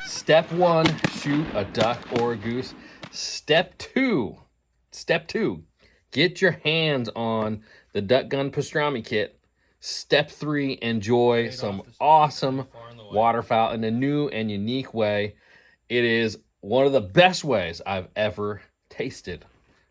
Step 1, shoot a duck or a goose. Step 2, get your hands on the Duck Gun Pastrami kit. Step 3, enjoy some awesome waterfowl in a new and unique way. It is one of the best ways I've ever tasted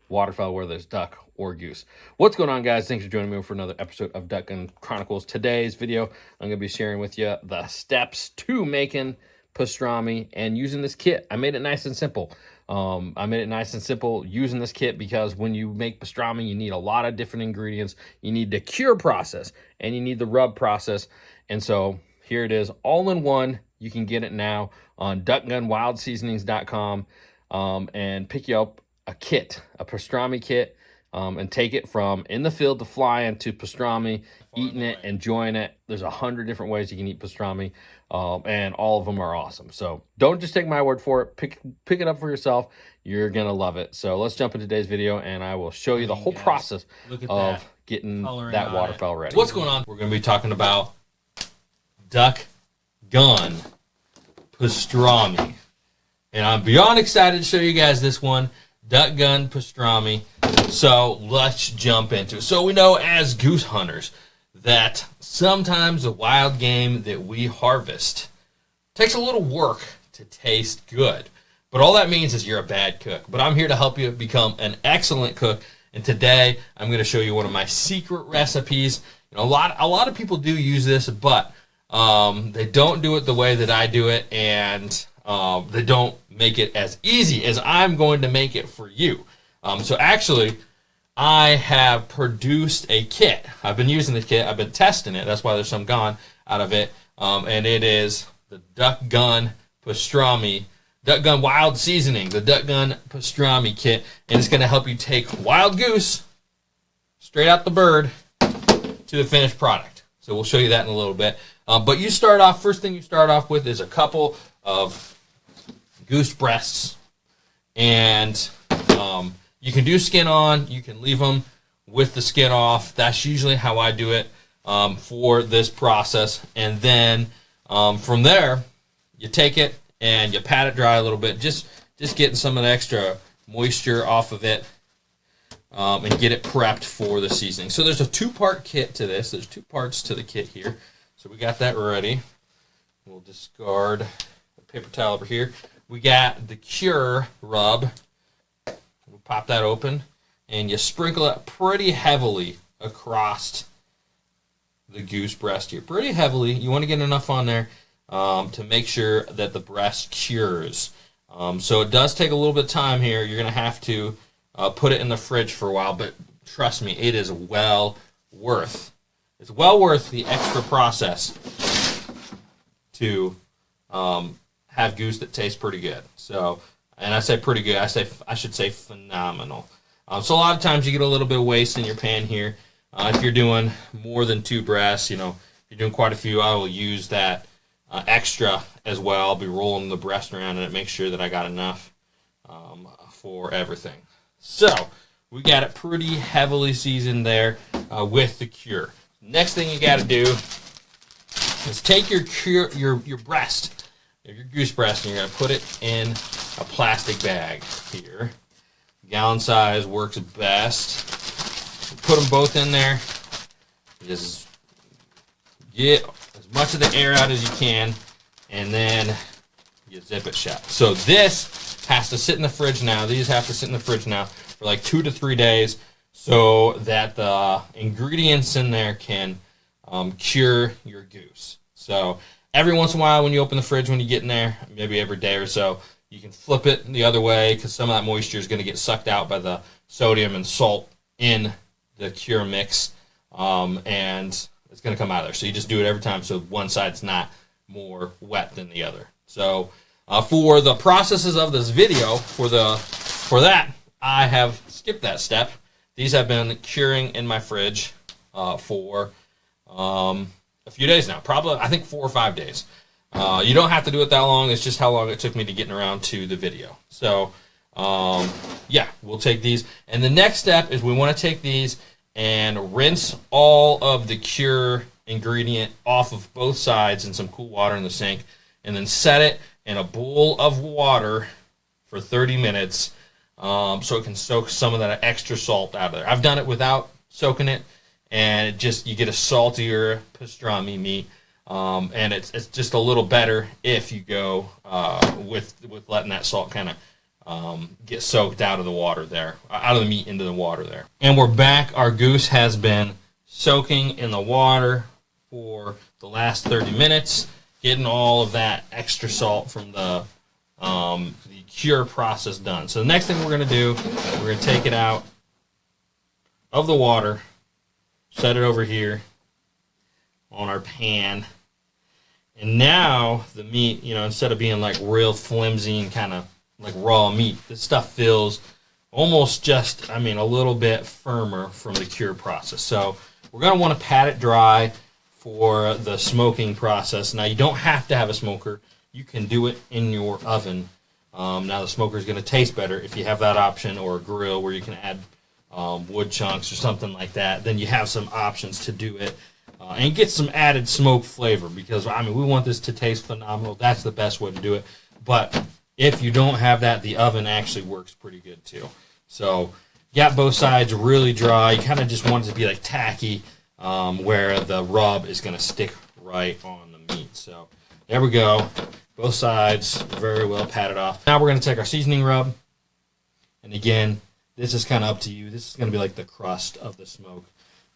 waterfowl, whether it's duck or goose. What's going on, guys? Thanks for joining me for another episode of Duck Gun Chronicles. Today's video, I'm going to be sharing with you the steps to making pastrami and using this kit. I made it nice and simple. Using this kit because when you make pastrami, you need a lot of different ingredients. You need the cure process and you need the rub process. And so here it is, all in one. You can get it now on duckgunwildseasonings.com and pick you up a kit, a pastrami kit, and take it from in the field to flying to pastrami, eating it, enjoying it. There's 100 different ways you can eat pastrami, and all of them are awesome. So don't just take my word for it. Pick it up for yourself. You're going to love it. So let's jump into today's video, and I will show you the whole process of getting that waterfowl ready. What's going on? We're going to be talking about Duck Gun Pastrami. And I'm beyond excited to show you guys this one, Duck Gun Pastrami. So let's jump into it. So we know as goose hunters that sometimes the wild game that we harvest takes a little work to taste good. But all that means is you're a bad cook. But I'm here to help you become an excellent cook. And today I'm going to show you one of my secret recipes. You know, a lot of people do use this, but they don't do it the way that I do it, and they don't make it as easy as I'm going to make it for you. So actually, I have produced a kit. I've been using the kit. I've been testing it. That's why there's some gone out of it. And it is the Duck Gun Pastrami, Duck Gun Wild Seasoning, the Duck Gun Pastrami kit. And it's going to help you take wild goose straight out the bird to the finished product. So we'll show you that in a little bit. But you start off, first thing you start off with is a couple of goose breasts. And you can do skin on, you can leave them with the skin off. That's usually how I do it for this process. And then from there, you take it and you pat it dry a little bit, just getting some of the extra moisture off of it, and get it prepped for the seasoning. So there's a two-part kit to this. There's two parts to the kit here. So we got that ready. We'll discard the paper towel over here. We got the cure rub. We'll pop that open, and you sprinkle it pretty heavily across the goose breast here. Pretty heavily. You want to get enough on there to make sure that the breast cures. So it does take a little bit of time here. You're going to have to put it in the fridge for a while, but trust me, it is well worth. It's well worth the extra process to have goose that tastes pretty good. So, and I say pretty good, I should say phenomenal. So a lot of times you get a little bit of waste in your pan here. If you're doing more than two breasts, you know, if you're doing quite a few, I will use that extra as well. I'll be rolling the breast around and make sure that I got enough for everything. So we got it pretty heavily seasoned there with the cure. Next thing you got to do is take your breast, your goose breast, and you're going to put it in a plastic bag here. Gallon size works best. Put them both in there. Just get as much of the air out as you can, and then you zip it shut. So this has to sit in the fridge now. These have to sit in the fridge now for like 2 to 3 days so that the ingredients in there can cure your goose. So every once in a while when you open the fridge, when you get in there, maybe every day or so, you can flip it the other way because some of that moisture is going to get sucked out by the sodium and salt in the cure mix, and it's going to come out of there. So you just do it every time so one side's not more wet than the other. So for the processes of this video, for that, I have skipped that step. These have been curing in my fridge for a few days now. Probably, I think 4 or 5 days. You don't have to do it that long. It's just how long it took me to get around to the video. So, yeah, we'll take these. And the next step is we want to take these and rinse all of the cure ingredient off of both sides in some cool water in the sink, and then set it in a bowl of water for 30 minutes so it can soak some of that extra salt out of there. I've done it without soaking it, and it just, you get a saltier pastrami meat, and it's just a little better if you go with letting that salt kind of get soaked out of the water there, out of the meat into the water there. And we're back. Our goose has been soaking in the water for the last 30 minutes, getting all of that extra salt from the cure process done. So the next thing we're going to do, we're going to take it out of the water, set it over here on our pan, and now the meat, you know, instead of being like real flimsy and kind of like raw meat, this stuff feels almost just, I mean, a little bit firmer from the cure process. So we're going to want to pat it dry for the smoking process. Now, you don't have to have a smoker. You can do it in your oven. Now, the smoker is going to taste better if you have that option, or a grill where you can add wood chunks or something like that. Then you have some options to do it and get some added smoke flavor, because, I mean, we want this to taste phenomenal. That's the best way to do it. But if you don't have that, the oven actually works pretty good too. So, got both sides really dry. You kind of just want it to be like tacky, where the rub is going to stick right on the meat. So, there we go. Both sides very well patted off. Now we're going to take our seasoning rub. And again, this is kind of up to you. This is going to be like the crust of the smoke,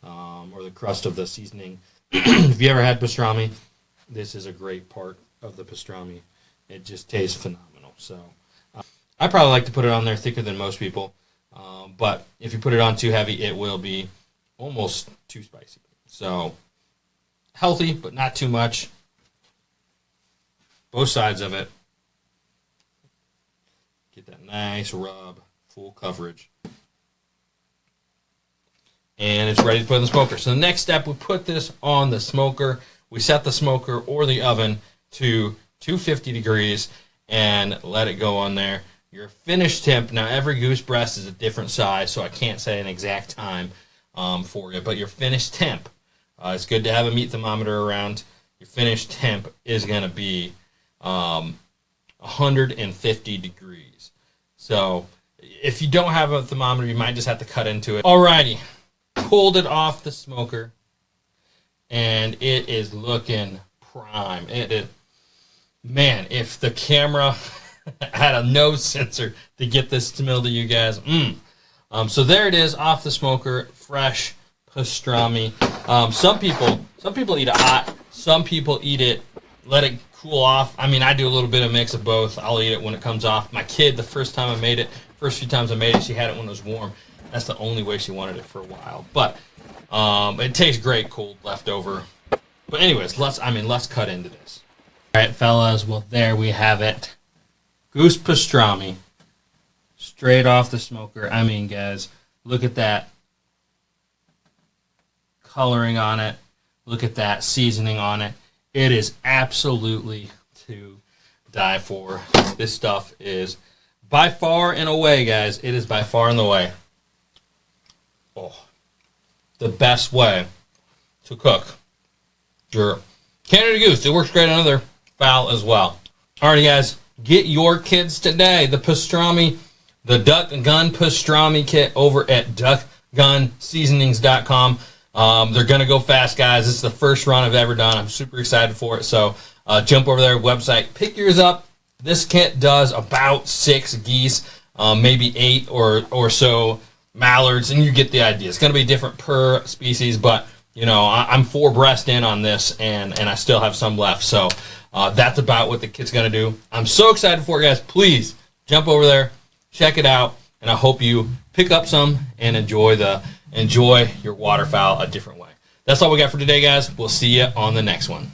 or the crust of the seasoning. If you ever had pastrami, this is a great part of the pastrami. It just tastes phenomenal. So I probably like to put it on there thicker than most people. But if you put it on too heavy, it will be almost too spicy. So healthy, but not too much. Both sides of it. Get that nice rub, full coverage. And it's ready to put in the smoker. So the next step, we put this on the smoker. We set the smoker or the oven to 250 degrees and let it go on there. Your finished temp, now every goose breast is a different size, so I can't say an exact time for you, but your finished temp, it's good to have a meat thermometer around. Your finished temp is going to be 150 degrees. So if you don't have a thermometer, you might just have to cut into it. Alrighty, pulled it off the smoker, and it is looking prime. It is, man, if the camera had a nose sensor to get this smell to you guys. So there it is, off the smoker, fresh pastrami. Some people eat it hot. Some people eat it, let it cool off. I mean, I do a little bit of mix of both. I'll eat it when it comes off. My kid, the first few times I made it, she had it when it was warm. That's the only way she wanted it for a while. But it tastes great cold, left over. But anyways, let's cut into this. All right, fellas. Well, there we have it. Goose pastrami, straight off the smoker. I mean, guys, look at that coloring on it. Look at that seasoning on it. It is absolutely to die for. This stuff is by far and away, guys. It is by far and away the best way to cook your Canada Goose. It works great on other fowl as well. Alrighty, guys. Get your kids today the pastrami, the Duck and Gun pastrami kit over at duckgunseasonings.com. They're going to go fast, guys. This is the first run I've ever done. I'm super excited for it. So jump over their website, pick yours up. This kit does about 6 geese, maybe 8 or so mallards, and you get the idea. It's going to be different per species, but you know, I'm 4 breast in on this, and I still have some left. So that's about what the kit's going to do. I'm so excited for it, guys. Please jump over there, check it out, and I hope you pick up some and enjoy your waterfowl a different way. That's all we got for today, guys. We'll see you on the next one.